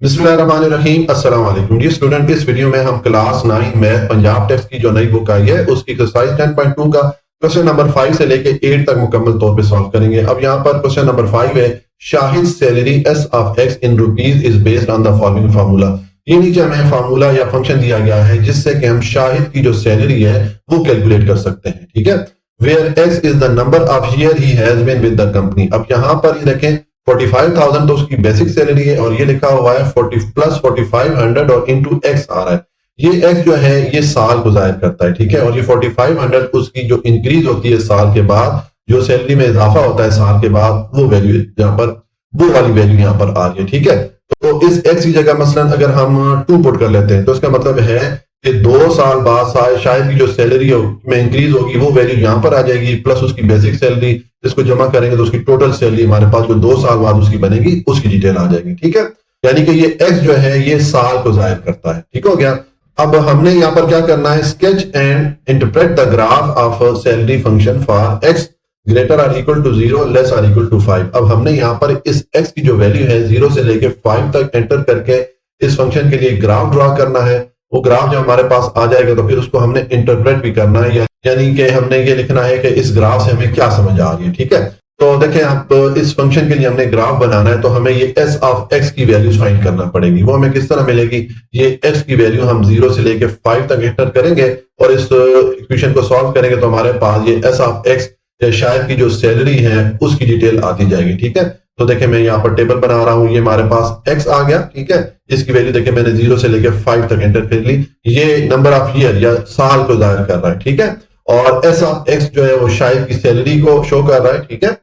बिस्मिल्लाहिर्रहमानिर्रहीम अस्सलाम वालेकुम जी स्टूडेंट। इस वीडियो में हम क्लास 9 मैथ पंजाब टेस्ट की जो नई बुक आई है उसकी एक्सरसाइज 10.2 का क्वेश्चन नंबर 5 से लेके 8 तक मुकम्मल तौर पे सॉल्व करेंगे। अब यहाँ पर क्वेश्चन नंबर 5 है, Shahid salary S of x in rupees is based on the following formula. ये नीचे हमें फार्मूला या फंक्शन दिया गया है जिससे कि हम शाहिद की जो सैलरी है वो कैलकुलेट कर सकते हैं। ठीक है, where x is the number of year he has been with the company. अब यहाँ पर ये देखें 45,000 तो उसकी बेसिक सैलरी है और ये लिखा हुआ है 40 प्लस 4500 और इनटू एक्स आ रहा है। ये एक्स जो है ये साल को जाहिर करता है। ठीक है, और ये 4500 उसकी जो इंक्रीज होती है साल के बाद, जो सैलरी में इजाफा होता है साल के बाद, वो वैल्यू यहाँ पर, वो वाली वैल्यू यहाँ पर आ रही है। ठीक है, तो इस एक्स की जगह मसलन अगर हम 2 पुट कर लेते हैं तो इसका मतलब है कि 2 साल बाद शायद की जो सैलरी में इंक्रीज होगी वो वैल्यू यहाँ पर आ जाएगी प्लस उसकी बेसिक सैलरी। इसको जमा करेंगे तो उसकी टोटल सैलरी हमारे पास जो 2 साल बाद उसकी बनेगी उसकी डिटेल आ जाएगी। ठीक है, यानी कि ये एक्स जो है ये साल को जाहिर करता है। ठीक हो गया। अब हमने यहाँ पर क्या करना है, sketch and interpret the graph of salary function for x greater or equal to 0 less or equal to 5। अब हमने यहाँ पर इस एक्स की जो वैल्यू है 0 से लेके 5 तक एंटर करके इस फंक्शन के लिए ग्राफ ड्रॉ करना है। वो ग्राफ जब हमारे पास आ जाएगा तो फिर उसको हमने इंटरप्रेट भी करना है, यानी कि हमने ये लिखना है कि इस ग्राफ से हमें क्या समझ आ रही है। ठीक है, तो देखें आप इस फंक्शन के लिए हमने ग्राफ बनाना है तो हमें ये एस ऑफ एक्स की वैल्यूज फाइंड करना पड़ेगी। वो हमें किस तरह मिलेगी, ये एक्स की वैल्यू हम 0 से लेके 5 तक एंटर करेंगे और इस इक्वेशन को सॉल्व करेंगे तो हमारे पास ये एस ऑफ एक्स या शायद की जो सैलरी है उसकी डिटेल आती जाएगी। ठीक है, तो देखें मैं यहाँ पर टेबल बना रहा हूँ, ये हमारे पास एक्स आ गया। ठीक है, इसकी वैल्यू देखें मैंने 0 से लेके 5 तक एंटर कर ली। ये नंबर ऑफ ईयर या साल को जाहिर कर रहा है। ठीक है, और एस ऑफ एक्स जो है वो शायद की सैलरी को शो कर रहा है। ठीक है,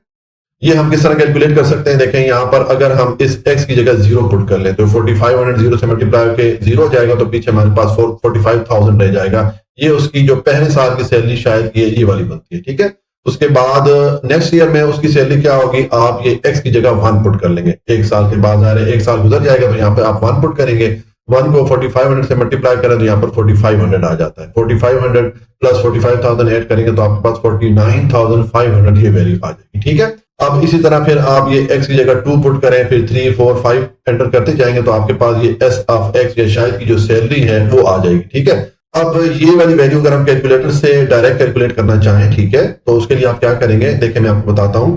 ये हम किस तरह कैलकुलेट कर सकते हैं, देखें यहाँ पर अगर हम इस x की जगह 0 पुट कर लें तो 4500 0 से मल्टीप्लाई के 0 हो जाएगा तो पीछे हमारे पास 45,000 रह जाएगा। ये उसकी जो पहले साल की सैलरी शायद की ये वाली बनती है। ठीक है, उसके बाद नेक्स्ट ईयर में उसकी सैलरी क्या होगी, आप ये x की जगह 1 पुट कर लेंगे। एक साल के बाद आ रहे, एक साल गुजर जाएगा तो यहाँ पे आप 1 पुट करेंगे। 1 को 4500 से मल्टीप्लाई करें तो यहाँ पर 4500 आ जाता है। 4500 प्लस 45,000 ऐड करेंगे तो आपके पास 49,500 ये वैल्यू आ जाएगी। ठीक है, अब इसी तरह फिर आप ये x की जगह 2 पुट करें, फिर 3 4 5 एंटर करते जाएंगे तो आपके पास ये s ऑफ x या शायद की जो सैलरी है वो आ जाएगी। ठीक है, अब ये वाली वैल्यू अगर हम कैलकुलेटर से डायरेक्ट कैलकुलेट करना चाहें, ठीक है, तो उसके लिए आप क्या करेंगे, देखिए मैं आपको बताता हूँ।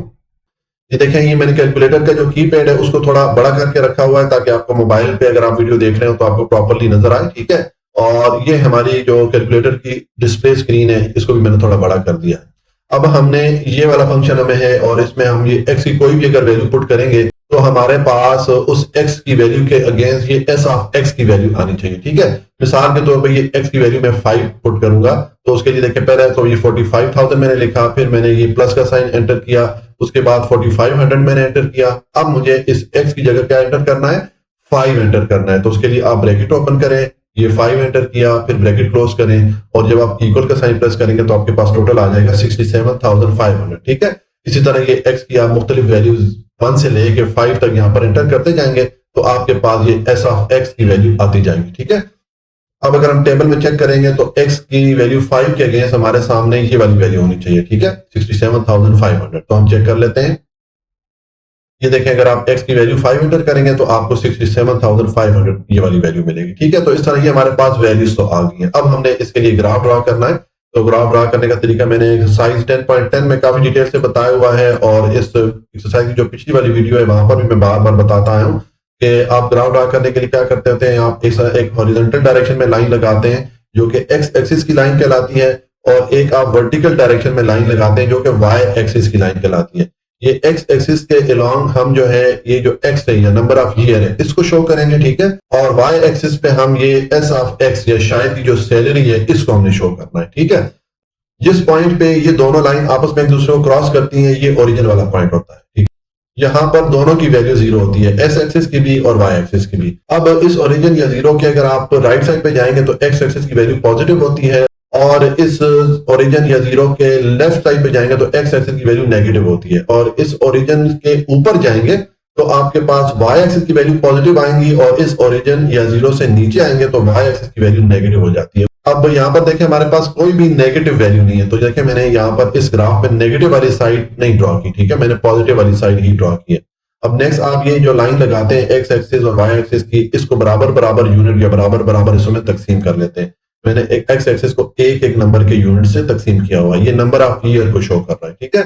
ये देखें, ये मैंने कैलकुलेटर का जो कीपैड है उसको थोड़ा बड़ा करके रखा हुआ है ताकि आपको मोबाइल पे अगर आप वीडियो देख रहे हो तो आपको प्रॉपर्ली नजर आए। ठीक है, और ये हमारी जो कैलकुलेटर की डिस्प्ले स्क्रीन है इसको भी मैंने थोड़ा बड़ा कर दिया है। अब हमने ये वाला फंक्शन हमें है और इसमें हम ये x की कोई भी अगर वैल्यू पुट करेंगे तो हमारे पास उस x की वैल्यू के अगेंस्ट ये s ऑफ x की वैल्यू आनी चाहिए। ठीक है, मिसाल के तौर पे ये x की वैल्यू मैं 5 पुट करूंगा तो उसके लिए देखिए पहले तो ये 45,000 मैंने लिखा, फिर मैंने ये प्लस का साइन एंटर किया, उसके बाद 4500 मैंने एंटर किया। अब मुझे इस x की जगह क्या एंटर करना है, 5 एंटर करना है। तो उसके लिए आप ब्रैकेट ओपन करें, ये 5 एंटर किया, फिर ब्रैकेट क्लोज करें और जब आप इक्वल का साइन प्रेस करेंगे तो आपके पास टोटल आ जाएगा 67,500। ठीक है, इसी तरह ये x की आप मुख्तलिफ वैल्यूज 1 से लेके 5 तक यहाँ पर एंटर करते जाएंगे तो आपके पास ये s ऑफ x की वैल्यू आती जाएगी। ठीक है, अब अगर हम टेबल में चेक करेंगे तो x की वैल्यू 5 के अगेंस्ट हमारे सामने ये वाली वैल्यू होनी चाहिए। ठीक है, 67,500। तो हम चेक कर लेते हैं। ये देखें, अगर आप x की वैल्यू 5 एंटर करेंगे तो आपको 67,500 ये वाली वैल्यू मिलेगी। ठीक है, तो इस तरह ये हमारे पास वैल्यूज तो आ गई हैं। अब हमने इसके लिए ग्राफ ड्रॉ करना है। तो ग्राफ ड्रॉ करने का तरीका मैंने एक्सरसाइज 10.10 में काफी डिटेल से बताया हुआ है और इस एक्सरसाइज की जो पिछली वाली वीडियो है वहां पर भी मैं बार बार बताता आया हूँ कि आप ग्राफ ड्रॉ करने के लिए क्या करते होते हैं, आप एक हॉरिजॉन्टल डायरेक्शन में लाइन लगाते हैं जो कि एक्स एक्सिस की लाइन कहलाती है और एक आप वर्टिकल डायरेक्शन में लाइन लगाते हैं जो कि वाई एक्सिस की लाइन कहलाती है। ये एक्स एक्सिस के अलोंग हम जो है ये जो एक्स है या नंबर ऑफ ईयर है इसको शो करेंगे। ठीक है, और वाई एक्सिस पे हम ये एस ऑफ एक्स या शायद की जो सैलरी है इसको हमने शो करना है। ठीक है, जिस पॉइंट पे ये दोनों लाइन आपस में एक दूसरे को क्रॉस करती हैं ये ओरिजिन वाला पॉइंट होता है। ठीक, यहाँ पर दोनों की वैल्यू 0 होती है, एस एक्सिस की भी और वाई एक्सिस की भी। अब इस ओरिजिन या 0 के अगर आप राइट साइड पे जाएंगे तो एक्स एक्सिस की वैल्यू पॉजिटिव होती है और इस ओरिजिन या 0 के लेफ्ट साइड पे जाएंगे तो एक्स एक्सिस की वैल्यू नेगेटिव होती है और इस ओरिजिन के ऊपर जाएंगे तो आपके पास वाई एक्सिस की वैल्यू पॉजिटिव आएंगी और इस ओरिजिन या 0 से नीचे आएंगे तो वाई एक्सिस की वैल्यू नेगेटिव हो जाती है। अब यहाँ पर देखें हमारे पास कोई भी नेगेटिव वैल्यू नहीं है तो देखिए मैंने यहाँ पर इस ग्राफ में नेगेटिव वाली साइड नहीं ड्रॉ की। ठीक है, मैंने पॉजिटिव वाली साइड ही ड्रॉ की है। अब नेक्स्ट आप ये जो लाइन लगाते हैं एक्स एक्सिस और वाई एक्सिस की, इसको बराबर बराबर यूनिट या बराबर बराबर हिस्सों में तकसीम कर लेते हैं। मैंने एक्स एक्सिस को एक एक नंबर के यूनिट से तकसीम किया हुआ है, ये नंबर ऑफ ईयर को शो कर रहा है, ठीक है।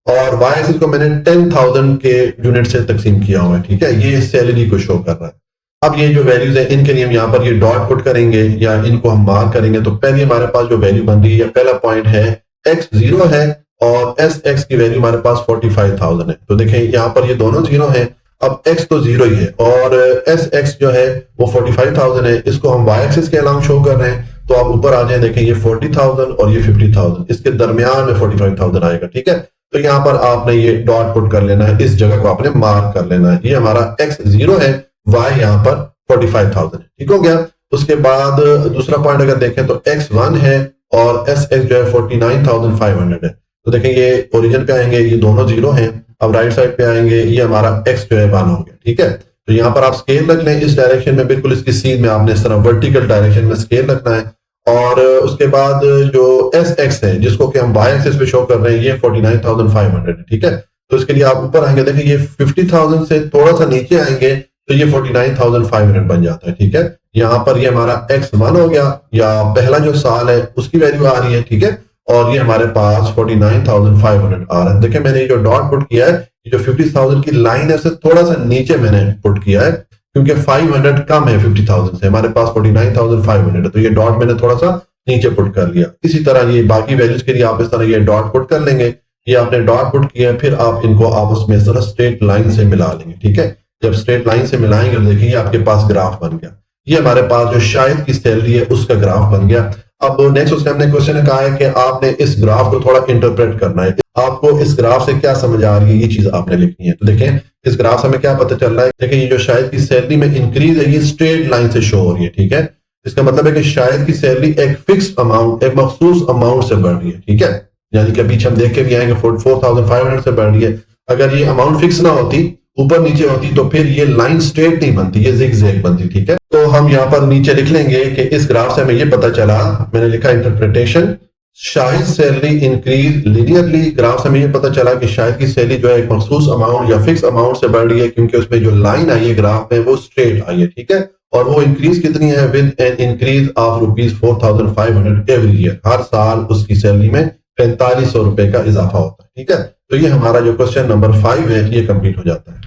और वाई एक्सिस को मैंने 10,000 के यूनिट से तकसीम किया हुआ है, ठीक है, ये सैलरी को शो कर रहा है। अब ये जो वैल्यूज है इनके लिए हम यहाँ पर ये डॉट पुट करेंगे या इनको हम मार्क करेंगे। तो पहले हमारे पास जो वैल्यू बन रही है, पहला पॉइंट है एक्स 0 है और एस एक्स की वैल्यू हमारे पास 45,000 है। तो देखें यहाँ पर ये दोनों 0 है, अब एक्स तो 0 ही है और एस एक्स जो है वो 45,000 है, इसको हम वाई एक्सिस के अलावा शो कर रहे हैं। तो आप ऊपर आ जाए, देखें ये 40,000 और ये 50,000, इसके दरमियान में 45,000 आएगा, ठीक है। तो यहाँ पर आपने ये डॉट पुट कर लेना है, इस जगह को आपने मार्क कर लेना है। ये हमारा एक्स 0 है, वाई यहाँ पर 45,000 है, ठीक हो गया। उसके बाद दूसरा पॉइंट अगर देखें तो एक्स 1 है और एस एक्स जो है 49,500 है। तो देखें ये ओरिजिन पे आएंगे, ये दोनों 0 हैं। अब राइट साइड पे आएंगे, ये हमारा एक्स जो है 1 हो गया, ठीक है। तो यहाँ पर आप स्केल रख लें इस डायरेक्शन में, बिल्कुल इसकी सीध में आपने इस तरह वर्टिकल डायरेक्शन में स्केल रखना है। और उसके बाद जो एस एक्स है जिसको कि हम वाई एक्सिस पे शो कर रहे हैं, ये 49,500 है, ठीक है। तो इसके लिए आप ऊपर आएंगे, देखिए ये 50,000 से थोड़ा सा नीचे आएंगे तो ये 49,500 बन जाता है, ठीक है। यहाँ पर ये हमारा x1 हो गया, या पहला जो साल है उसकी वैल्यू आ रही है, ठीक है। और ये हमारे पास 49,500 आ रहा है। देखिए मैंने ये जो डॉट पुट किया है, ये जो 50,000 की लाइन है, उससे थोड़ा सा नीचे मैंने पुट किया है, क्योंकि 500 कम है 50,000 से, हमारे पास 49,500 है। तो ये डॉट मैंने थोड़ा सा नीचे पुट कर लिया। इसी तरह ये बाकी वैल्यूज के लिए आप इस तरह ये डॉट पुट कर लेंगे। ये आपने डॉट पुट किया, फिर आप इनको आपस में इस तरह स्ट्रेट लाइन से मिला लेंगे, ठीक है। जब स्ट्रेट लाइन से मिलाएंगे तो देखिए आपके पास ग्राफ बन गया। ये हमारे पास जो शायद की सैलरी है उसका ग्राफ बन गया। अब नेक्स्ट उसने हमने क्वेश्चन कहा है कि आपने इस ग्राफ को थोड़ा इंटरप्रेट करना है, आपको इस ग्राफ से क्या समझ आ रही है, ये चीज आपने लिखनी है। तो देखें इस ग्राफ से हमें क्या पता चल रहा है, देखिए ये जो शायद की सैलरी में इंक्रीज है, ये स्ट्रेट लाइन से शो हो रही है, ठीक है। इसका मतलब है कि शायद की सैलरी एक फिक्स अमाउंट, एक मखसूस अमाउंट से बढ़ रही है, ठीक है। यानी कि बीच हम देख के भी आएंगे 4,500 से बढ़ रही है। अगर ये अमाउंट फिक्स ना होती, ऊपर नीचे होती, तो फिर ये लाइन स्ट्रेट नहीं बनती, ये जिगजैग बनती, ठीक है। तो हम यहाँ पर नीचे लिख लेंगे कि इस ग्राफ से हमें ये पता चला, मैंने लिखा interpretation, Shahid salary increase linearly. Graph से हमें ये पता चला कि शाहिद की सैलरी जो है एक मखसूस अमाउंट या फिक्स अमाउंट से बढ़ रही है, क्योंकि उसमें जो लाइन आई है ग्राफ में वो स्ट्रेट आई है, ठीक है। और वो इंक्रीज कितनी है, with an increase of ₹4,500 every year, हर साल उसकी सैलरी में 4500 रुपए का इजाफा होता है, ठीक है। तो ये हमारा जो क्वेश्चन नंबर 5 है ये कंप्लीट हो जाता है।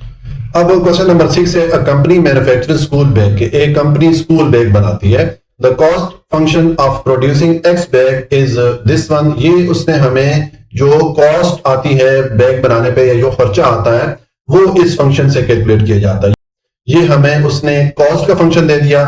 अब क्वेश्चन नंबर 6 है, a company manufacture school bag, एक कंपनी स्कूल बैग बनाती है। The cost function of producing x bag is this one. ये उसने हमें जो कॉस्ट आती है बैग बनाने पे, या जो खर्चा आता है वो इस फंक्शन से कैलकुलेट किया जाता है। ये हमें उसने कॉस्ट का फंक्शन दे दिया।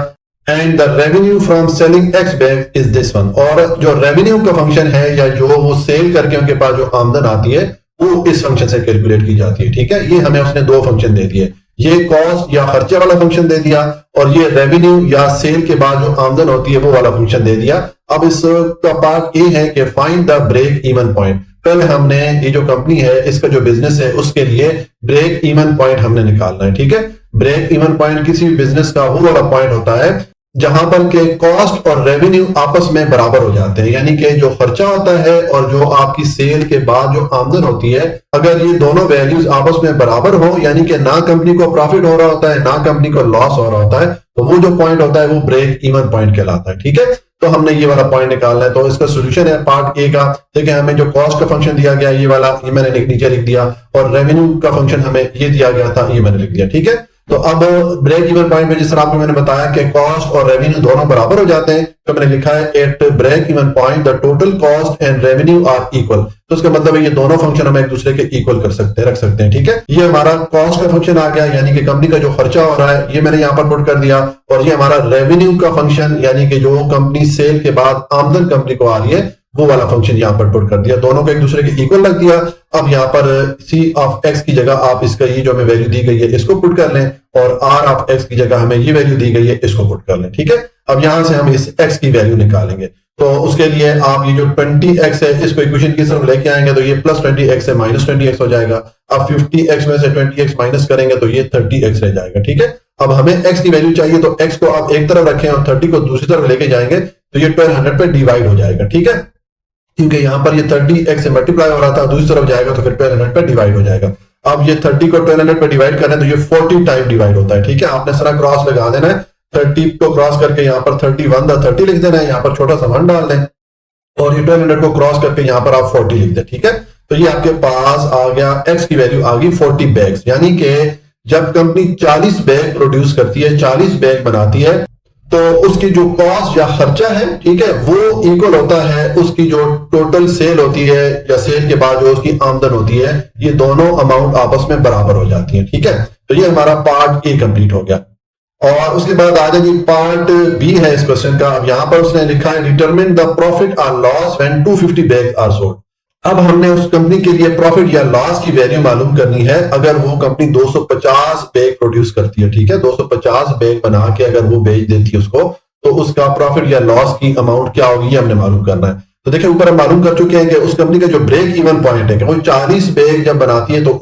And the revenue from selling x bag is this one. और जो रेवेन्यू का फंक्शन है, या जो वो सेल करके उनके पास जो आमदन आती है, वो इस फंक्शन से कैलकुलेट की जाती है, ठीक है। ये हमें उसने दो फंक्शन दे दिए, ये कॉस्ट या खर्चे वाला फंक्शन दे दिया, और ये रेवेन्यू या सेल के बाद जो आमदन होती है वो वाला फंक्शन दे दिया। अब इसका पार्ट ये है कि find the break even point. पहले हमने ये जो कंपनी है, इसका जो बिजनेस है, उसके लिए ब्रेक इवन पॉइंट हमने निकालना है, ठीक है। ब्रेक इवन पॉइंट किसी भी बिजनेस का वो वाला पॉइंट होता है जहां पर के कॉस्ट और रेवेन्यू आपस में बराबर हो जाते हैं, यानी कि जो खर्चा होता है और जो आपकी सेल के बाद जो आमदन होती है, अगर ये दोनों वैल्यूज आपस में बराबर हो, यानी कि ना कंपनी को प्रॉफिट हो रहा होता है ना कंपनी को लॉस हो रहा होता है, तो वो जो पॉइंट होता है वो ब्रेक इवन पॉइंट कहलाता है, ठीक है। तो हमने ये वाला पॉइंट निकालना है। तो इसका सोल्यूशन है पार्ट ए का। देखिए हमें जो कॉस्ट का फंक्शन दिया गया ये वाला, ये मैंने नीचे लिख दिया, और रेवेन्यू का फंक्शन हमें ये दिया गया था, ये मैंने लिख दिया, ठीक है। तो अब ब्रेक इवन पॉइंट में जिस तरह आपको मैंने बताया कि कॉस्ट और रेवेन्यू दोनों बराबर हो जाते हैं, तो मैंने लिखा है at break even point the total cost and revenue are equal. तो इसका मतलब है ये दोनों फंक्शन हम एक दूसरे के इक्वल कर सकते हैं, रख सकते हैं, ठीक है। ये हमारा कॉस्ट का फंक्शन आ गया, यानी कि कंपनी का जो खर्चा हो रहा है ये मैंने यहाँ पर पुट कर दिया, और ये हमारा रेवेन्यू का फंक्शन, यानी कि जो कंपनी सेल के बाद आमदन कंपनी को आ रही है वो वाला फंक्शन यहाँ पर पुट कर दिया, दोनों को एक दूसरे के इक्वल रख दिया। अब यहाँ पर c ऑफ x की जगह आप इसका ये जो हमें वैल्यू दी गई है इसको पुट कर लें, और r ऑफ x की जगह हमें ये वैल्यू दी गई है इसको पुट कर लें, ठीक है। अब यहां से हम इस x की वैल्यू निकालेंगे, तो उसके लिए आप ये जो 20x है इसको इक्वेशन की तरफ लेके आएंगे, तो ये प्लस 20x है माइनस 20x हो जाएगा। अब 50x में से 20x माइनस करेंगे तो ये 30x रह जाएगा, ठीक है। अब हमें x की वैल्यू चाहिए, तो x को आप एक तरफ रखें और 30 को दूसरी तरफ लेके जाएंगे, तो ये 1200 पे डिवाइड हो जाएगा, ठीक है, क्योंकि यहां पर ये 30x से मल्टीप्लाई हो रहा था, दूसरी तरफ जाएगा तो फिर 1200 पे डिवाइड हो जाएगा। अब ये 30 को 1200 पे डिवाइड करें तो ये 40 टाइम डिवाइड होता है, ठीक है। आपने सारा क्रॉस लगा देना है, 30 को क्रॉस करके यहाँ पर 31 दा 30 लिख देना है, यहाँ पर छोटा सा 1 डाल दें और ये 1200 को क्रॉस करके यहाँ पर आप 40 लिख दें, ठीक है। तो ये आपके पास आ गया, एक्स की वैल्यू आ गई 40 बैग्स, यानी कि जब कंपनी 40 बैग प्रोड्यूस करती है, 40 बैग बनाती है, तो उसकी जो कॉस्ट या खर्चा है, ठीक है, वो इक्वल होता है उसकी जो टोटल सेल होती है या सेल के बाद जो उसकी आमदन होती है, ये दोनों अमाउंट आपस में बराबर हो जाती है, ठीक है। तो ये हमारा पार्ट ए कंप्लीट हो गया। और उसके बाद आ जाएगी पार्ट बी है इस क्वेश्चन का। अब यहां पर उसने लिखा है डिटरमिन द प्रॉफिट और loss when 250 bags are sold. अब हमने उस कंपनी के लिए प्रॉफिट या लॉस की वैल्यू मालूम करनी है अगर वो कंपनी 250 बैग प्रोड्यूस करती है, ठीक है। 250 बैग बना के अगर वो बेच देती है उसको, तो उसका प्रॉफिट या लॉस की अमाउंट क्या होगी ये हमने मालूम करना है। तो देखिए ऊपर हम मालूम कर चुके हैं कि उस कंपनी का जो ब्रेक इवन पॉइंट है कि वो 40 बैग जब बनाती है तो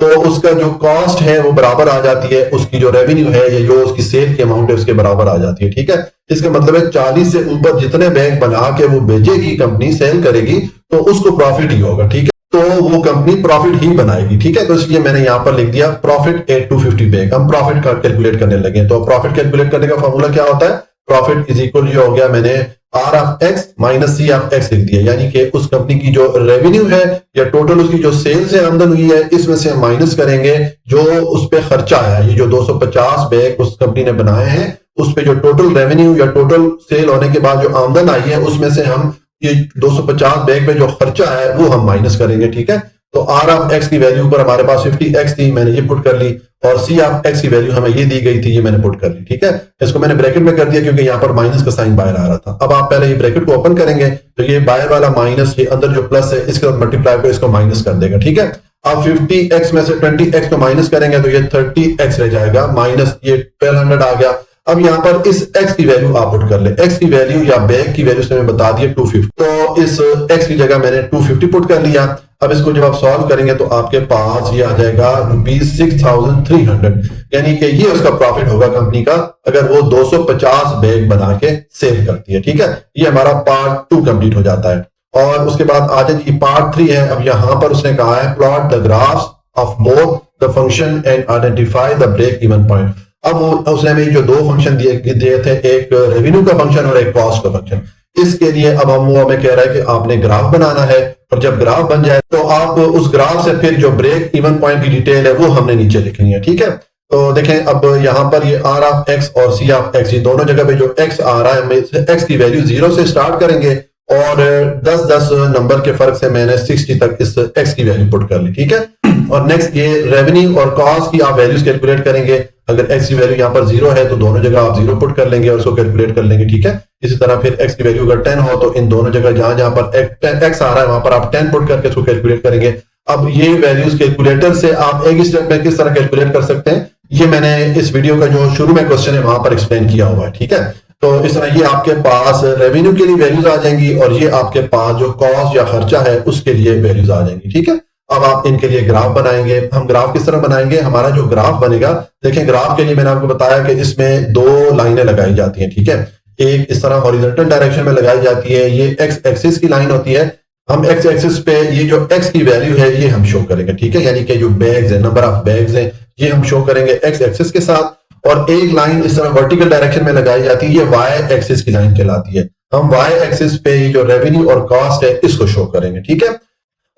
उसका जो कॉस्ट है वो बराबर आ जाती है उसकी जो रेवेन्यू है या जो उसकी सेल की अमाउंट है उसके बराबर आ जाती है, ठीक है। इसका मतलब है 40 से ऊपर जितने बैग बना के वो बेचेगी कंपनी, सेल करेगी, तो उसको प्रॉफिट ही होगा, ठीक है। तो वो कंपनी प्रॉफिट ही बनाएगी, ठीक है। तो इसलिए मैंने यहां पर लिख दिया प्रॉफिट एट 250 बैग। हम प्रॉफिट का कैलकुलेट करने लगे, तो प्रॉफिट कैलकुलेट करने का फॉर्मूला क्या होता है, प्रॉफिट इज इक्वल, ये हो गया मैंने R of x minus C of x लिख दिया, यानी कि उस कंपनी की जो रेवेन्यू है या टोटल उसकी जो सेल से आमदन हुई है, इसमें से हम माइनस करेंगे जो उस पे खर्चा आया, ये जो 250 बैग उस कंपनी ने बनाए हैं उस पे जो टोटल रेवेन्यू या टोटल सेल होने के बाद जो आमदन आई है उसमें से हम ये 250 बैग पे जो खर्चा है वो हम माइनस करेंगे, ठीक है। तो आर ऑफ एक्स की वैल्यू पर हमारे पास 50x थी, मैंने ये पुट कर ली, और सी ऑफ एक्स की वैल्यू हमें ये दी गई थी, ये मैंने पुट कर ली, ठीक है। इसको मैंने ब्रैकेट में कर दिया क्योंकि यहाँ पर माइनस का साइन बाहर आ रहा था। अब आप पहले ये ब्रैकेट को ओपन करेंगे तो ये बाहर वाला माइनस, ये अंदर जो प्लस है इसके साथ मल्टीप्लाई को इसको माइनस कर देगा, ठीक है। अब 50x में से 20x को माइनस करेंगे तो ये 30x रह जाएगा, माइनस ये 1200 आ गया। अब यहाँ पर इस x की वैल्यू आप पुट कर ले, x की वैल्यू या बैग की वैल्यू से मैं बता दिया 250, तो इस x की जगह मैंने 250 पुट कर लिया। अब इसको जब आप सॉल्व करेंगे तो आपके पास ये आ जाएगा ₹6300, यानी कि ये उसका प्रॉफिट होगा कंपनी का अगर वो 250 बैग बना के सेल करती है, ठीक है। ये हमारा पार्ट 2 कंप्लीट हो जाता है। और उसके बाद आ जाएगी पार्ट 3 है। अब यहां पर उसने कहा है plot the graphs of both the function and identify the break even point. अब उसने में जो दो फंक्शन दिए थे, एक रेवेन्यू का फंक्शन और एक कॉस्ट का फंक्शन, इसके लिए अब वो हमें कह रहा है कि आपने ग्राफ बनाना है, और जब ग्राफ बन जाए तो आप उस ग्राफ से फिर जो ब्रेक इवन पॉइंट की डिटेल है वो हमने नीचे लिखनी है, ठीक है। तो देखें अब यहाँ पर ये आर ऑफ एक्स और सी ऑफ एक्स, ये दोनों जगह पे जो एक्स आ रहा है, एक्स की वैल्यू 0 से स्टार्ट करेंगे और 10-10 नंबर के फर्क से मैंने 60 तक इस एक्स की वैल्यू पुट कर ली, ठीक है। और नेक्स्ट ये रेवेन्यू और कॉस्ट की आप वैल्यूज कैलकुलेट करेंगे। अगर एक्स की वैल्यू यहाँ पर 0 है तो दोनों जगह आप 0 पुट कर लेंगे और उसको कैलकुलेट कर लेंगे, ठीक है। इसी तरह फिर एक्स की वैल्यू अगर 10 हो तो इन दोनों जगह जहां जहां पर एक्स आ रहा है वहां पर आप 10 पुट करके उसको कैलकुलेट करेंगे। अब ये वैल्यूज कैलकुलेटर से आप एक स्टेप में किस तरह कैलकुलेट कर सकते हैं, ये मैंने इस वीडियो का जो शुरू में क्वेश्चन है वहां पर एक्सप्लेन किया हुआ है, ठीक है। तो इस तरह ये आपके पास रेवेन्यू के लिए वैल्यूज आ जाएंगी और ये आपके पास जो कॉस्ट या खर्चा है उसके लिए वैल्यूज आ जाएंगी, ठीक है। अब आप इनके लिए ग्राफ बनाएंगे। हम ग्राफ किस तरह बनाएंगे, हमारा जो ग्राफ बनेगा, देखें ग्राफ के लिए मैंने आपको बताया कि इसमें 2 लाइनें लगाई जाती हैं, ठीक है। एक इस तरह हॉरिजॉन्टल डायरेक्शन में लगाई जाती है, ये एक्स एक्सिस की लाइन होती है। हम एक्स एक्सिस पे ये जो एक्स की वैल्यू है ये हम शो करेंगे, ठीक है, यानी कि जो बैग्स है, नंबर ऑफ बैग्स है, ये हम शो करेंगे एक्स एक्सिस के साथ। और एक लाइन इस तरह वर्टिकल डायरेक्शन में लगाई जाती है, ये वाई एक्सिस की लाइन कहलाती है। हम वाई एक्सिस पे ये जो रेवेन्यू और कॉस्ट है इसको शो करेंगे, ठीक है।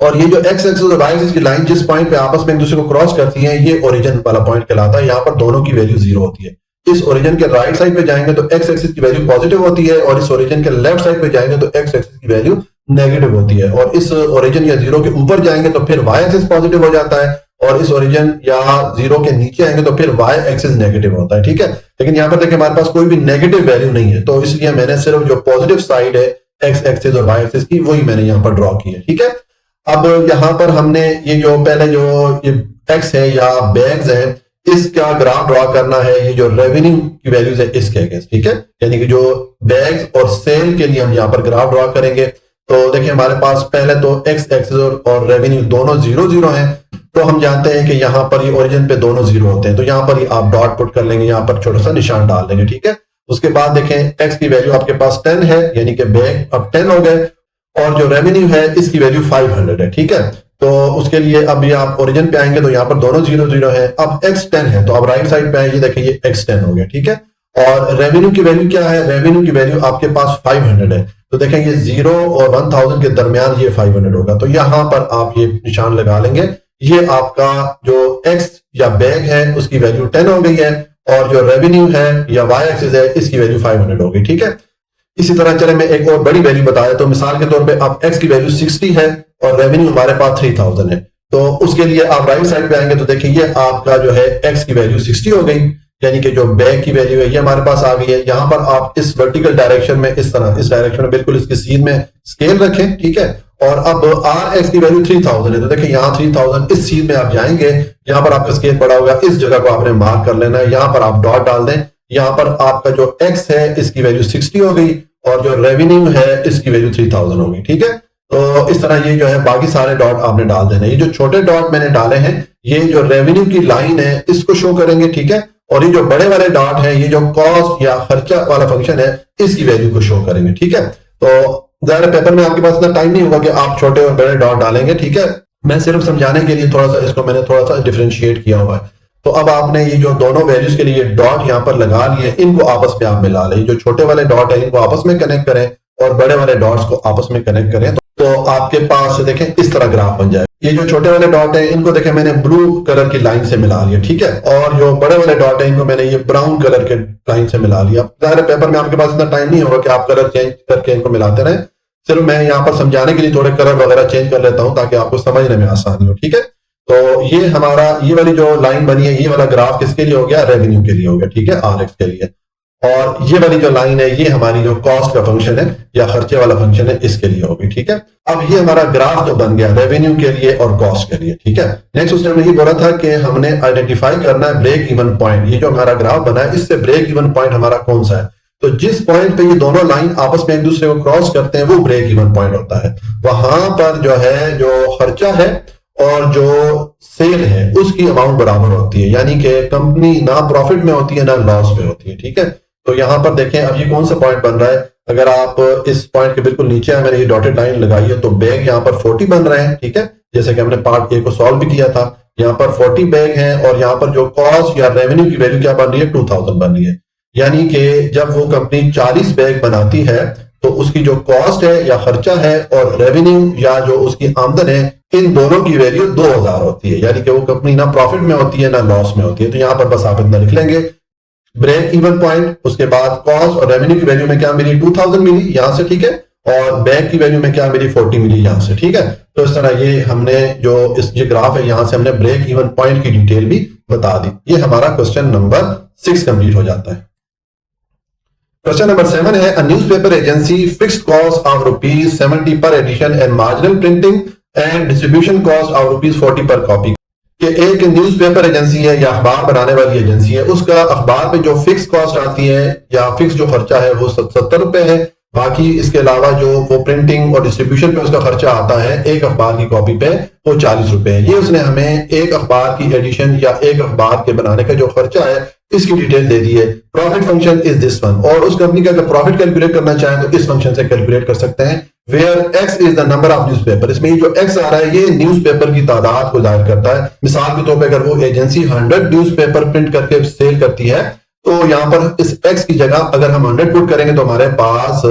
और ये जो एक्स एक्सिस और वाई एक्सिस की लाइन जिस पॉइंट पे आपस में एक दूसरे को क्रॉस करती है, ये ओरिजिन वाला पॉइंट कहलाता है। यहाँ पर दोनों की वैल्यू 0 होती है। इस ओरिजिन के राइट साइड पे जाएंगे तो एक्स एक्सिस की वैल्यू पॉजिटिव होती है, और इस ओरिजिन के लेफ्ट साइड पे जाएंगे तो एक्स एक्सिस की वैल्यू नेगेटिव होती है। और इस ओरिजिन या 0 के ऊपर जाएंगे तो फिर वाई एक्सिस पॉजिटिव हो जाता है, और इस ओरिजिन या 0 के नीचे आएंगे तो फिर वाई एक्सिस नेगेटिव होता है, ठीक है। लेकिन यहाँ पर देखिए हमारे पास कोई भी नेगेटिव वैल्यू नहीं है, तो इसलिए मैंने सिर्फ जो पॉजिटिव साइड है एक्स एक्सिस और वाई एक्सिस की वही मैंने यहाँ पर ड्रॉ की है, ठीक है। अब यहाँ पर हमने ये जो पहले जो ये एक्स है या बैग्स है इसका ग्राफ ड्रॉ करना है, ये जो रेवेन्यू की वैल्यूज है इसके अगेंस्ट, ठीक है। यानी कि जो बैग्स और सेल के लिए हम यहाँ पर ग्राफ ड्रॉ करेंगे। तो देखिए हमारे पास पहले तो एक्स एक्सिस और रेवेन्यू दोनों 0-0 हैं, तो हम जानते हैं कि यहाँ पर ये ओरिजिन पे दोनों 0 होते हैं, तो यहाँ पर आप डॉट पुट कर लेंगे, यहाँ पर छोटा सा निशान डाल देंगे, ठीक है। उसके बाद देखें एक्स की वैल्यू आपके पास 10 है, यानी कि बैग अब 10 हो गए, और जो रेवेन्यू है इसकी वैल्यू 500 है, ठीक है। तो उसके लिए अब ये आप ओरिजिन पे आएंगे तो यहाँ पर दोनों 0 0 है। अब x10 है तो अब राइट साइड पे आए, ये देखिए ये x10 हो गया, ठीक है। और रेवेन्यू की वैल्यू क्या है? रेवेन्यू की वैल्यू आपके पास 500 है, तो देखें ये 0 और 1000 के दरमियान ये 500 होगा, तो यहां पर आप ये निशान लगा लेंगे। ये आपका जो x या बैग है उसकी वैल्यू 10 हो गई है, और जो रेवेन्यू है या y एक्सिस है इसकी वैल्यू 500 हो गई, ठीक है। इसी तरह चले मैं एक और बड़ी वैल्यू बताया, तो मिसाल के तौर पे आप x की वैल्यू 60 है और रेवेन्यू हमारे पास 3000 है, तो उसके लिए आप राइट साइड पे आएंगे तो देखिए ये आपका जो है x की वैल्यू 60 हो गई, यानी कि जो बैग की वैल्यू है ये हमारे पास आ गई है। यहां पर आप इस वर्टिकल डायरेक्शन में इस तरह इस डायरेक्शन में बिल्कुल इसकी सीध में स्केल रखें, ठीक है। और अब rx की वैल्यू 3000 है, तो देखिए यहाँ 3000 इस सीध में आप जाएंगे, यहाँ पर आपका स्केल पड़ा होगा, इस जगह को आपने मार्क कर लेना है, यहाँ पर आप डॉट डाल दें। यहाँ पर आपका जो x है इसकी वैल्यू 60 हो गई और जो रेवेन्यू है इसकी वैल्यू 3000 हो गई, ठीक है। तो इस तरह ये जो है बाकी सारे डॉट आपने डाल देने। ये जो छोटे डॉट मैंने डाले हैं ये जो रेवेन्यू की लाइन है इसको शो करेंगे, ठीक है। और ये जो बड़े वाले डॉट है ये जो कॉस्ट या खर्चा वाला फंक्शन है इसकी वैल्यू को शो करेंगे, ठीक है। तो ज़ाहिर पेपर में आपके पास इतना टाइम नहीं होगा कि आप छोटे और बड़े डॉट डालेंगे, ठीक है। मैं सिर्फ समझाने के लिए थोड़ा सा इसको मैंने थोड़ा सा डिफरेंशिएट किया हुआ है। तो अब आपने ये जो दोनों वैल्यूज के लिए डॉट यहाँ पर लगा लिए, इनको आपस में आप मिला लें। जो छोटे वाले डॉट है इनको आपस में कनेक्ट करें और बड़े वाले डॉट्स को आपस में कनेक्ट करें, तो आपके पास देखें इस तरह ग्राफ बन जाए। ये जो छोटे वाले डॉट है इनको देखें मैंने ब्लू कलर की लाइन से मिला लिया, ठीक है। और जो बड़े वाले डॉट है इनको मैंने ये ब्राउन कलर के लाइन से मिला लिया। ज़ाहिर पेपर में आपके पास इतना टाइम नहीं होगा कि आप कलर चेंज करके इनको मिलाते रहें, सिर्फ मैं यहाँ पर समझाने के लिए थोड़े कलर वगैरह चेंज कर लेता हूँ ताकि आपको समझने में आसानी हो, ठीक है। तो ये हमारा ये वाली जो लाइन बनी है ये वाला ग्राफ किसके लिए हो गया? रेवेन्यू के लिए हो गया, ठीक है, RX के लिए। और ये वाली जो लाइन है ये हमारी जो कॉस्ट का फंक्शन है या खर्चे वाला फंक्शन है इसके लिए होगी, ठीक है। अब ये हमारा ग्राफ तो बन गया रेवेन्यू के लिए और कॉस्ट के लिए, ठीक है। नेक्स्ट उसने यही बोला था कि हमने आइडेंटिफाई करना है ब्रेक इवन पॉइंट। ये जो हमारा ग्राफ बना है इससे ब्रेक इवन पॉइंट हमारा कौन सा है? तो जिस पॉइंट पे ये दोनों लाइन आपस में एक दूसरे को क्रॉस करते हैं वो ब्रेक इवन पॉइंट होता है। वहां पर जो है जो खर्चा है और जो सेल है उसकी अमाउंट बराबर होती है, यानी कि कंपनी ना प्रॉफिट में होती है ना लॉस में होती है, ठीक है। तो यहां पर देखें अब ये कौन सा पॉइंट बन रहा है। अगर आप इस पॉइंट के बिल्कुल नीचे है, मैंने ये डॉटेड लाइन लगाई है, तो बैग यहाँ पर 40 बन रहे हैं, ठीक है। जैसे कि हमने पार्ट ए को सॉल्व भी किया था, यहाँ पर 40 बैग हैं और यहाँ पर जो कॉस्ट या रेवेन्यू की वैल्यू क्या बन रही है? 2000 बन रही है। यानी कि जब वो कंपनी 40 बैग बनाती है तो उसकी जो कॉस्ट है या खर्चा है और रेवेन्यू या जो उसकी आमदन है इन दोनों की वैल्यू 2000 होती है, यानी कि वो कंपनी ना प्रॉफिट में होती है ना लॉस में होती है। तो यहां पर बस आप इतना लिख लेंगे ब्रेक इवन पॉइंट, उसके बाद कॉस्ट और रेवेन्यू की वैल्यू में क्या मिली? 2000 मिली यहां से, ठीक है। और बैग की वैल्यू में क्या मिली? 40 मिली यहां से, ठीक है। तो इस तरह ये हमने जो इस ये ग्राफ है यहां से हमने ब्रेक इवन पॉइंट की डिटेल भी बता दी। ये हमारा क्वेश्चन नंबर 6 कंप्लीट हो जाता है। क्वेश्चन नंबर 7 है a newspaper agency fixed cost of ₹70 per edition and marginal printing and distribution cost of ₹40 per copy. कि एक न्यूज़पेपर एजेंसी है या अखबार बनाने वाली एजेंसी है, उसका अखबार पे जो फिक्स कॉस्ट आती है या फिक्स जो खर्चा है वो 70 रुपए है। बाकी इसके अलावा जो वो प्रिंटिंग और डिस्ट्रीब्यूशन पे उसका खर्चा आता है एक अखबार की कॉपी पे वो 40 रुपए है। ये उसने हमें एक अखबार की एडिशन या एक अखबार के बनाने का जो खर्चा है इसकी डिटेल दे दी है। Profit function is this one, और उस कंपनी का अगर प्रॉफिट कैलकुलेट करना चाहे तो इस फंक्शन से कैलकुलेट कर सकते हैं, where x is the number of newspaper. इसमें ये जो x आ रहा है ये न्यूज़पेपर की तादाद को जाहिर करता है। मिसाल के तौर पे अगर वो एजेंसी 100 न्यूज़पेपर प्रिंट करके सेल करती है तो यहां पर इस x की जगह अगर हम 100 पुट करेंगे तो हमारे पास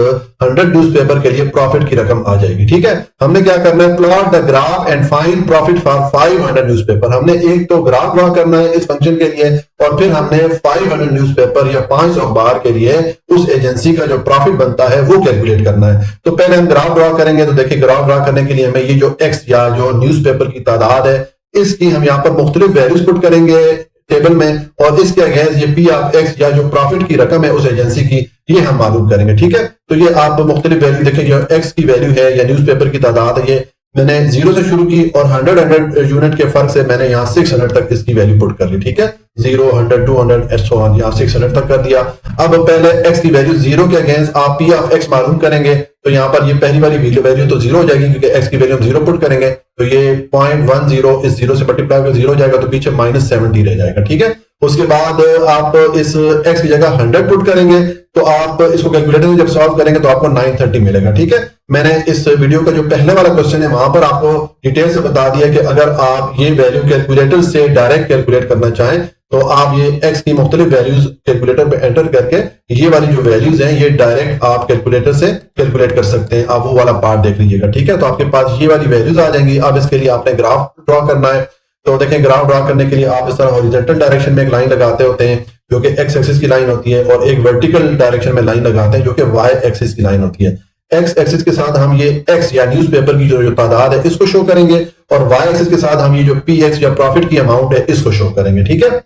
100 न्यूज़पेपर के लिए प्रॉफिट की रकम आ जाएगी, ठीक है। हमने क्या करना है? Plot the graph and find profit for 500 newspaper. हमने एक तो ग्राफ ड्रॉ करना है इस फंक्शन के लिए और फिर हमने 500 न्यूज़पेपर या 500 अखबार के लिए उस एजेंसी का जो प्रॉफिट बनता है वो कैलकुलेट करना है। तो पहले हम ग्राफ ड्रॉ करेंगे, तो देखिए ग्राफ ड्रॉ करने के लिए हमें ये जो x या जो न्यूज़पेपर की तादाद है इसकी हम यहाँ पर मुख्तलिफ वैल्यूज पुट करेंगे टेबल में, और इसके अगेंस्ट ये पी ऑफ एक्स या जो प्रॉफिट की रकम है उस एजेंसी की ये हम मालूम करेंगे, ठीक है। तो ये आप मुख्तलिफ वैल्यू देखें, जो एक्स की वैल्यू है या न्यूज़पेपर की तादाद है ये मैंने 0 से शुरू की और 100 यूनिट के फर्क से मैंने यहाँ 600 तक इसकी वैल्यू पुट कर ली, ठीक है। 0, 100, 200 एसो यहाँ 600 तक कर दिया। अब पहले x की वैल्यू 0 के अगेंस्ट आप p ऑफ x मालूम करेंगे, तो यहाँ पर ये पहली वाली वैल्यू तो 0 हो जाएगी क्योंकि x की वैल्यू हम 0 पुट करेंगे, तो ये 0.10 इस 0 से मल्टीप्लाई कर 0 हो जाएगा तो पीछे -70 रह जाएगा, ठीक है। उसके बाद आप इस x की जगह 100 पुट करेंगे, तो आप इसको कैलकुलेटर में जब सॉल्व करेंगे तो आपको 930 मिलेगा। ठीक है, मैंने इस वीडियो का जो पहले वाला क्वेश्चन है वहां पर आपको डिटेल से बता दिया कि अगर आप ये वैल्यू कैलकुलेटर से डायरेक्ट कैलकुलेट करना चाहें तो आप ये x की मुख्तलिफ वैल्यूज कैलकुलेटर पे एंटर करके ये वाली जो वैल्यूज हैं ये डायरेक्ट आप कैलकुलेटर से कैलकुलेट कर सकते हैं। आप वो वाला पार्ट देख लीजिएगा। ठीक है, तो आपके पास ये वाली वैल्यूज आ जाएंगी। अब इसके लिए आपने ग्राफ ड्रॉ करना है। तो देखें, ग्राफ ड्रॉ करने के लिए आप इस तरह हॉरिजॉन्टल डायरेक्शन में एक लाइन लगाते होते हैं जो कि x एक्सिस की लाइन होती है, और एक वर्टिकल डायरेक्शन में लाइन लगाते हैं जो कि y एक्सिस की लाइन होती है। x एक्सिस के साथ हम ये x या न्यूज़पेपर की जो तादाद है इसको शो करेंगे, और y एक्सिस के साथ हम ये जो px या प्रॉफिट की अमाउंट है इसको शो करेंगे। ठीक है,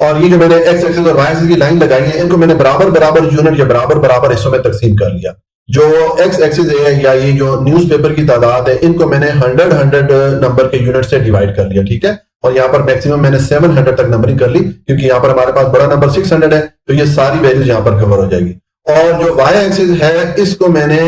और ये जो मैंने x एक्सिस और y एक्सिस की लाइन लगाई है इनको मैंने बराबर बराबर यूनिट या बराबर बराबर हिस्सों में तकसीम कर लिया। जो x एक्सिस है या ये जो न्यूज़पेपर की तादाद है इनको मैंने 100 नंबर के यूनिट से डिवाइड कर लिया। ठीक है, और यहाँ पर मैक्सिमम मैंने 700 तक नंबरिंग कर ली, क्योंकि यहाँ पर हमारे पास बड़ा नंबर 600 है, तो ये सारी वैल्यूज यहाँ पर कवर हो जाएगी। और जो y एक्सिस है इसको मैंने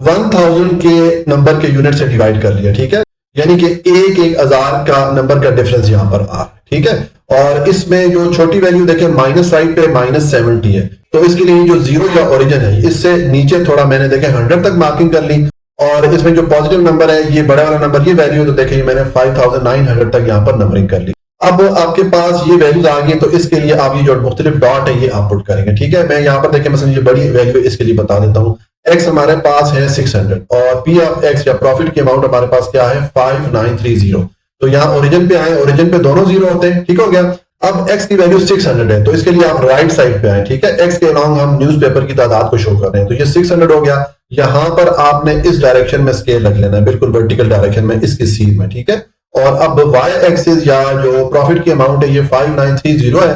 1000 के नंबर के यूनिट से डिवाइड कर लिया। ठीक है, यानी कि एक हजार का नंबर का डिफरेंस यहाँ पर आ रहा है। ठीक है, और इसमें जो छोटी वैल्यू देखें माइनस साइड पे -70 है, तो इसके लिए जो जीरो या ओरिजिन है इससे नीचे थोड़ा मैंने देखें 100 तक मार्किंग कर ली, और इसमें जो पॉजिटिव नंबर है ये बड़ा वाला नंबर ये वैल्यू है, तो देखिए मैंने 5900 तक यहाँ पर नंबरिंग कर ली। अब आपके पास ये वैल्यूज आ गई, तो इसके लिए आप ये जो मुख्तलिफ डॉट है ये आप पुट करेंगे। ठीक है, मैं यहाँ पर देखें मसलन ये बड़ी वैल्यू इसके लिए बता देता हूँ। x हमारे पास है 600 और p ऑफ x या प्रॉफिट की अमाउंट हमारे पास क्या है 5930। तो यहाँ ओरिजिन पे आए, ओरिजिन पे दोनों जीरो होते हैं। ठीक हो गया। अब x की वैल्यू 600 है, तो इसके लिए आप राइट साइड पे आए। ठीक है, x के अलॉन्ग हम न्यूज़पेपर की तादाद को शो कर रहे हैं, तो ये 600 हो गया। यहां पर आपने इस डायरेक्शन में स्केल रख लेना है, बिल्कुल वर्टिकल डायरेक्शन में इसकी सीध में। ठीक है, और अब y एक्सिस या जो प्रॉफिट की अमाउंट है ये 5930 है,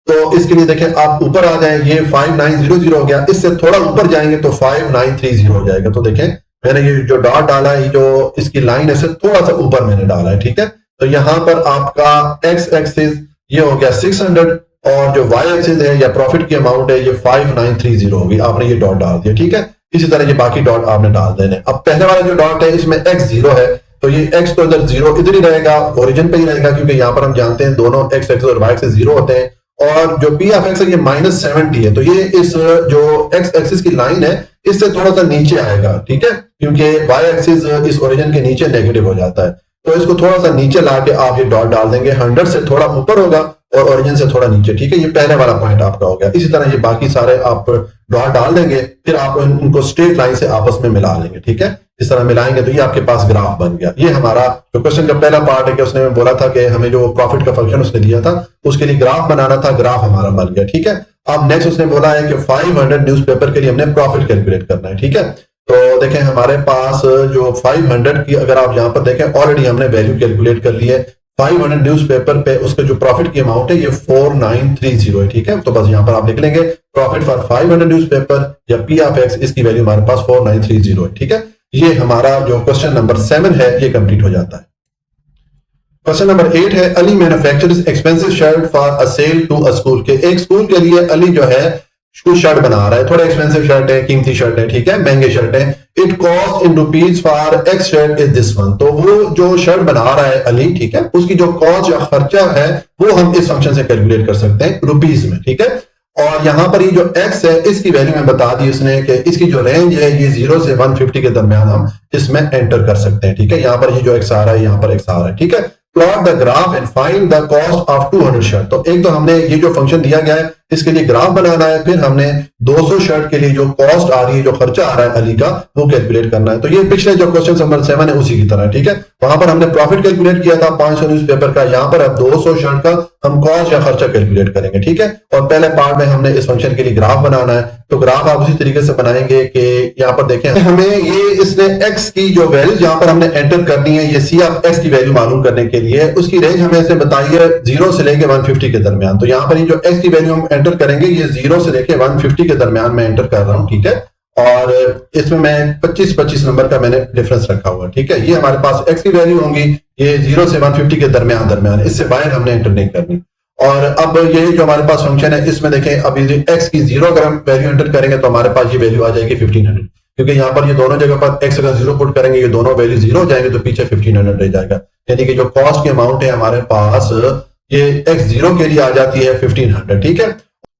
तो इसके लिए देखें आप ऊपर आ जाए, ये 5900 हो गया, इससे थोड़ा ऊपर जाएंगे तो 5930 हो जाएगा। तो देखें मैंने ये जो डॉट डाला है, जो इसकी लाइन है थोड़ा सा ऊपर मैंने डाला है। ठीक है, तो यहां पर आपका x एक्सिस ये हो गया 600 और जो y एक्सिस है या प्रॉफिट की अमाउंट है ये 5930 होगी। आपने ये डॉट डाल दिया। ठीक है, इसी तरह ये बाकी डॉट आपने डाल देने। अब पहले वाला जो डॉट है इसमें x 0 है, तो ये x तो इधर 0 इधर ही रहेगा, ओरिजिन पे ही रहेगा, क्योंकि यहाँ पर हम जानते हैं दोनों x एक्सिस और y एक्सिस 0 होते हैं। और जो p ऑफ x है ये -70 है, तो ये इस जो x एक्सिस की लाइन है इससे थोड़ा सा नीचे आएगा। ठीक है, क्योंकि y एक्सिस इस ओरिजिन के नीचे नेगेटिव हो जाता है, तो इसको थोड़ा सा नीचे लाके आप ये डॉट डाल देंगे। 100 से थोड़ा ऊपर होगा और ओरिजिन से थोड़ा नीचे। ठीक है, ये पहले वाला पॉइंट आपका हो गया। इसी तरह ये बाकी सारे आप डॉट डाल देंगे, फिर आप इनको स्ट्रेट लाइन से आपस में मिला लेंगे। ठीक है, इस तरह मिलाएंगे तो ये आपके पास ग्राफ बन गया। ये हमारा जो क्वेश्चन का पहला पार्ट है कि उसने बोला था कि हमें जो प्रॉफिट का फंक्शन उसने दिया था उसके लिए ग्राफ बनाना था, ग्राफ हमारा बन गया। ठीक है, अब नेक्स्ट उसने बोला है कि 500 न्यूज़पेपर के लिए हमने प्रॉफिट कैलकुलेट करना है। ठीक है, तो देखें हमारे पास जो 500 की अगर आप यहाँ पर देखें ऑलरेडी हमने वैल्यू कैलकुलेट कर ली है। 500 न्यूज़पेपर पे उसका जो प्रॉफिट की अमाउंट है ये 4930 है। ठीक है, तो बस यहाँ पर आप लिख लेंगे प्रॉफिट फॉर 500 न्यूज़पेपर या p ऑफ x, इसकी वैल्यू हमारे पास 4930 है। ठीक है, ये हमारा जो क्वेश्चन नंबर 7 है ये कंप्लीट हो जाता है। क्वेश्चन नंबर 8 है Ali manufactures expensive shirt for a sale to a school. के एक स्कूल के लिए अली जो है कुछ शर्ट बना रहा है, थोड़ा एक्सपेंसिव शर्ट है, कीमती शर्ट है। ठीक है, महंगे शर्ट है। It cost in rupees for x shirt is this one. तो वो जो शर्ट बना रहा है अली, ठीक है, उसकी जो कॉस्ट या खर्चा है वो हम इस फंक्शन से कैलकुलेट कर सकते हैं रुपीज में। ठीक है, और यहां पर ये जो x है इसकी वैल्यू में बता दी उसने कि इसकी जो रेंज है ये 0 से 150 के दरमियान हम इसमें एंटर कर सकते हैं। ठीक है, यहाँ पर ये जो x आ रहा है यहाँ पर x आ रहा है। ठीक है, plot the graph and find the cost of 200 shirt. तो एक तो हमने ये जो फंक्शन दिया गया है इसके लिए ग्राफ बनाना है, फिर हमने 200 शर्ट के लिए जो कॉस्ट आ रही है, जो खर्चा आ रहा है अली का, वो कैलकुलेट करना है। तो ये पिछले जो क्वेश्चन नंबर 7 है उसी की तरह। ठीक है, वहां पर हमने प्रॉफिट कैलकुलेट किया था 500 न्यूज़पेपर का, यहाँ पर अब 200 शर्ट का हम कॉस्ट या खर्चा कैलकुलेट करेंगे। ठीक है, और पहले पार्ट में हमने इस फंक्शन के लिए ग्राफ बनाना है, तो ग्राफ आप उसी तरीके से बनाएंगे कि यहाँ पर देखें हमें ये इसने x की जो वैल्यू यहाँ पर हमने एंटर करनी है, ये c ऑफ x की वैल्यू मालूम करने के लिए उसकी रेंज हमें इसने बताई है 0 से लेके 150 के दरमियान। तो यहाँ पर ये जो x की वैल्यू हम एंटर करेंगे ये 0 से लेके 150 के दरमियान में एंटर कर रहा हूँ। ठीक है, और इसमें मैं 25-25 नंबर का मैंने डिफरेंस रखा हुआ। ठीक है, ये हमारे पास x की वैल्यू होंगी, ये 0 से 150 के दरमियान, इससे बाहर हमने एंटर नहीं करनी। और अब ये जो हमारे पास फंक्शन है इसमें देखें अभी x की 0 अगर हम वैल्यू एंटर करेंगे तो हमारे पास ये वैल्यू आ जाएगी 1500, क्योंकि यहाँ पर ये दोनों जगह पर x अगर 0 पुट करेंगे ये दोनों वैल्यू 0 हो जाएंगे, तो पीछे 1500 रह जाएगा। यानी कि जो कॉस्ट की अमाउंट है हमारे पास ये x0 के लिए आ जाती है 1500, ठीक है।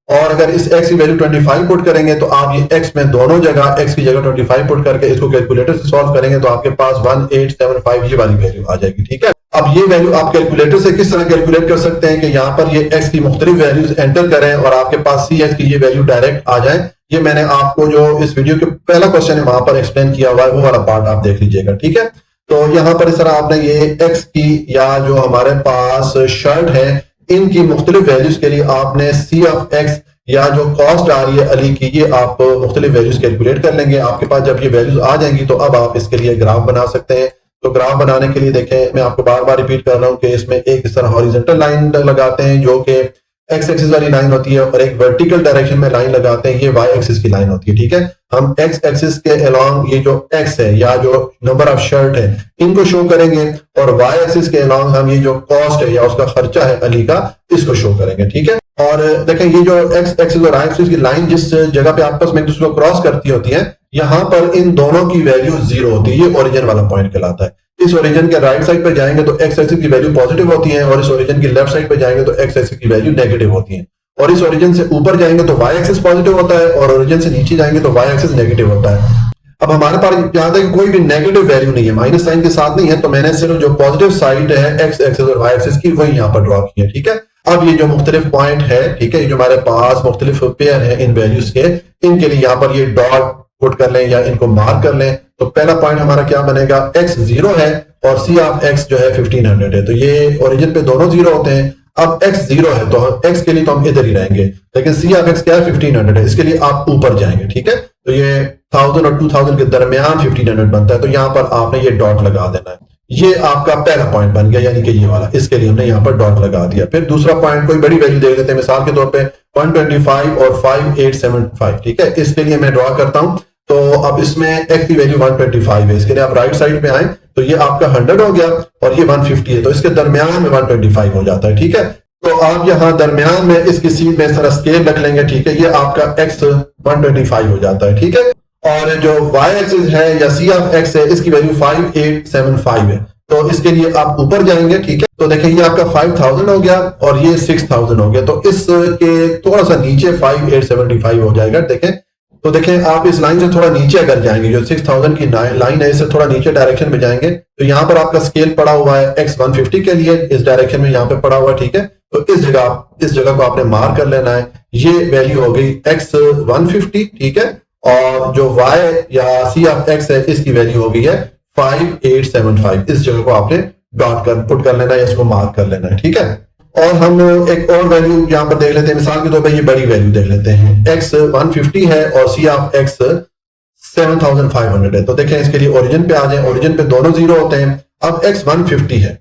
और अगर इस x की वैल्यू 25 पुट करेंगे तो आप ये x में दोनों जगह x की जगह 25 पुट करके इसको कैलकुलेटर से सॉल्व करेंगे तो आपके पास 1875 ये वाली वैल्यू आ जाएगी, ठीक है। अब ये वैल्यू आप कैलकुलेटर से किस तरह कैलकुलेट कर सकते हैं कि यहाँ पर ये x की मुख्तलिफ वैल्यूज एंटर करें और आपके पास सी की ये वैल्यू डायरेक्ट आ जाए। ये मैंने आपको जो इस वीडियो के पहला क्वेश्चन है वहां पर एक्सप्लेन किया हुआ है, वो वाला पार्ट आप देख लीजिएगा, ठीक है। तो यहाँ पर इस तरह आपने ये x की या जो हमारे पास शर्ट है इनकी मुख्तलिफ वैल्यूज के लिए आपने सी ऑफ एक्स या जो कॉस्ट आ रही है अली की ये आप मुख्तलिफ वैल्यूज कैलकुलेट कर लेंगे। आपके पास जब ये वैल्यूज आ जाएंगी तो अब आप इसके लिए ग्राफ बना सकते हैं। तो ग्राफ बनाने के लिए देखें, मैं आपको बार बार रिपीट कर रहा हूं कि इसमें एक इस तरह हॉरिजॉन्टल लाइन लगाते हैं जो कि एक्स एक्सिस वाली लाइन होती है और एक वर्टिकल डायरेक्शन में लाइन लगाते हैं, ये वाई एक्सिस की लाइन होती है, ठीक है। हम एक्स एक्सिस के अलोंग ये जो एक्स है या जो नंबर ऑफ शर्ट है इनको शो करेंगे और वाई एक्सिस के अलोंग हम ये जो कॉस्ट है या उसका खर्चा है अली का इसको शो करेंगे, ठीक है। और देखें ये जो एक्स एक्सिस और वाई एक्सिस की लाइन जिस जगह पे आपस में एक दूसरे को क्रॉस करती होती है यहां पर इन दोनों की वैल्यू 0 होती है, ये ओरिजिन वाला पॉइंट कहलाता है। इस ओरिजिन के राइट साइड पे जाएंगे तो एक्स एक्सिस की वैल्यू पॉजिटिव होती है और इस ओरिजिन की लेफ्ट साइड पे जाएंगे तो एक्स एक्सिस की वैल्यू नेगेटिव होती है। और इस ओरिजिन से ऊपर जाएंगे तो वाई एक्सिस पॉजिटिव होता है और ओरिजिन से नीचे जाएंगे तो वाई एक्सिस नेगेटिव होता है। अब हमारे पास यहाँ तक कोई भी नेगेटिव वैल्यू नहीं है, माइनस साइन के साथ नहीं है, तो मैंने सिर्फ जो पॉजिटिव साइड है एक्स एक्सिस और वाई एक्सिस की वही यहाँ पर ड्रॉ की है, ठीक है। अब ये जो मुख्तलिफ पॉइंट है, ठीक है, ये जो हमारे पास मुख्तलिफ पेयर है इन वैल्यूज के, इनके लिए यहाँ पर ये डॉट पुट कर लें या इनको मार्क कर लें। तो पहला पॉइंट हमारा क्या बनेगा, x 0 है और c ऑफ x जो है 1500 है, तो ये ओरिजिन पे दोनों 0 होते हैं। अब x 0 है तो x के लिए तो हम इधर ही रहेंगे, लेकिन c ऑफ x क्या है 1500 है, इसके लिए आप ऊपर जाएंगे, ठीक है। तो ये 1000 और 2000 के दरमियान 1500 बनता है, तो यहाँ पर आपने ये डॉट लगा देना है। ये आपका पहला पॉइंट बन गया, यानी कि ये वाला, इसके लिए हमने यहाँ पर डॉट लगा दिया। फिर दूसरा पॉइंट कोई बड़ी वैल्यू देख लेते हैं, मिसाल के तौर पे 125 और 5875, ठीक है, इसके लिए मैं ड्रॉ करता हूं। तो अब इसमें x की वैल्यू 125 है, इसके लिए आप राइट साइड पे आए तो ये आपका 100 हो गया और ये 150 है, तो इसके दरमियान में 125 हो जाता है, ठीक है। तो आप यहाँ दरमियान में इसकी सीध में इस तरह स्केल रख लेंगे, ठीक है, ये आपका x 125 हो जाता है, ठीक है। और जो y एक्सिस है या c ऑफ x है इसकी वैल्यू 5875 है, तो इसके लिए आप ऊपर जाएंगे, ठीक है। तो देखिए ये आपका 5000 हो गया और ये 6000 हो गया, तो इसके थोड़ा सा नीचे 5875 हो जाएगा, देखें। तो देखें आप इस लाइन से थोड़ा नीचे अगर जाएंगे, जो 6000 की लाइन है इससे थोड़ा नीचे डायरेक्शन में जाएंगे तो यहाँ पर आपका स्केल पड़ा हुआ है x 150 के लिए, इस डायरेक्शन में यहाँ पे पड़ा हुआ है, ठीक है। तो इस जगह को आपने मार्क कर लेना है, ये वैल्यू हो गई x 150, ठीक है। और जो y या c ऑफ x है इसकी वैल्यू हो गई है 5875, इस जगह को आपने डॉट कर पुट कर लेना है, इसको मार्क कर लेना है, ठीक है। और हम एक और वैल्यू यहाँ पर देख लेते हैं, मिसाल के तौर पर ये बड़ी वैल्यू देख लेते हैं, x 150 है और c ऑफ x 7500 है। तो देखें इसके लिए ओरिजिन पे आ जाए, ओरिजिन पे दोनों 0 होते हैं। अब x 150 है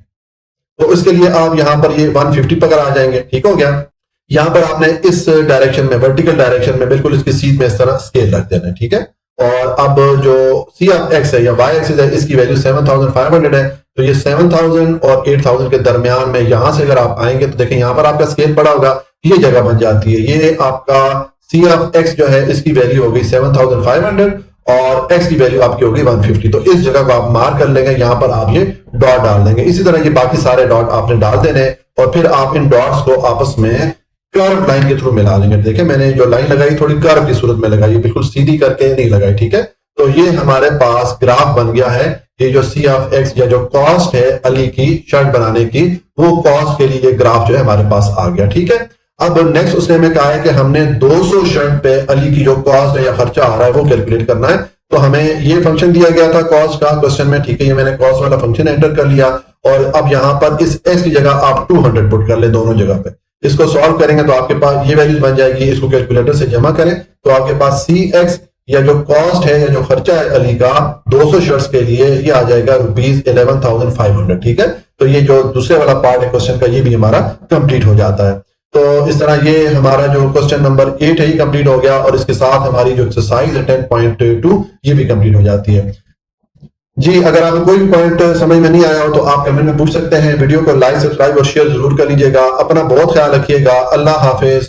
तो इसके लिए आप यहाँ पर ये 150 पर आ जाएंगे, ठीक हो गया। यहाँ पर आपने इस डायरेक्शन में, वर्टिकल डायरेक्शन में बिल्कुल इसकी सीध में इस तरह स्केल रख देना है, ठीक है। और अब जो c ऑफ x है या y एक्सिस है इसकी वैल्यू 7500 है, तो ये 7000 और 8000 के दरमियान में यहां से अगर आप आएंगे तो देखें यहाँ पर आपका स्केल पड़ा होगा, ये जगह बन जाती है। ये आपका c ऑफ x जो है इसकी वैल्यू होगी 7500 और x की वैल्यू आपकी होगी 150, तो इस जगह को आप मार्क कर लेंगे, यहाँ पर आप ये डॉट डाल देंगे। इसी तरह ये बाकी सारे डॉट आपने डाल देने और फिर आप इन डॉट्स को आपस में कर्व लाइन के थ्रू मिला लेंगे। देखिए मैंने जो लाइन लगाई थोड़ी कर्व की सूरत में लगाई, बिल्कुल सीधी करके नहीं लगाई, ठीक है। तो ये हमारे पास ग्राफ बन गया है। ये जो c ऑफ x या जो कॉस्ट है अली की शर्ट बनाने की, वो कॉस्ट के लिए ये ग्राफ जो है हमारे पास आ गया, ठीक है। अब नेक्स्ट उसने हमें कहा है कि हमने 200 शर्ट पे अली की जो कॉस्ट है या खर्चा आ रहा है वो कैलकुलेट करना है। तो हमें ये फंक्शन दिया गया था कॉस्ट का क्वेश्चन में, ठीक है, ये मैंने कॉस्ट वाला फंक्शन एंटर कर लिया और अब यहाँ पर इस x की जगह आप 200 पुट कर ले दोनों जगह पे। इसको सॉल्व करेंगे तो आपके पास ये वैल्यूज बन जाएगी, इसको कैलकुलेटर से जमा करें तो आपके पास cx या जो कॉस्ट है या जो खर्चा है अली का 200 शर्ट्स के लिए ये आ जाएगा ₹11,500, ठीक है। तो ये जो दूसरे वाला पार्ट है क्वेश्चन का ये भी हमारा कंप्लीट हो जाता है। तो इस तरह ये हमारा जो क्वेश्चन नंबर 8 है ये कंप्लीट हो गया और इसके साथ हमारी जो एक्सरसाइज है 10.2 ये भी कंप्लीट हो जाती है। जी, अगर आपको कोई भी पॉइंट समझ में नहीं आया हो तो आप कमेंट में पूछ सकते हैं। वीडियो को लाइक, सब्सक्राइब और शेयर जरूर कर लीजिएगा। अपना बहुत ख्याल रखिएगा। अल्लाह हाफिज।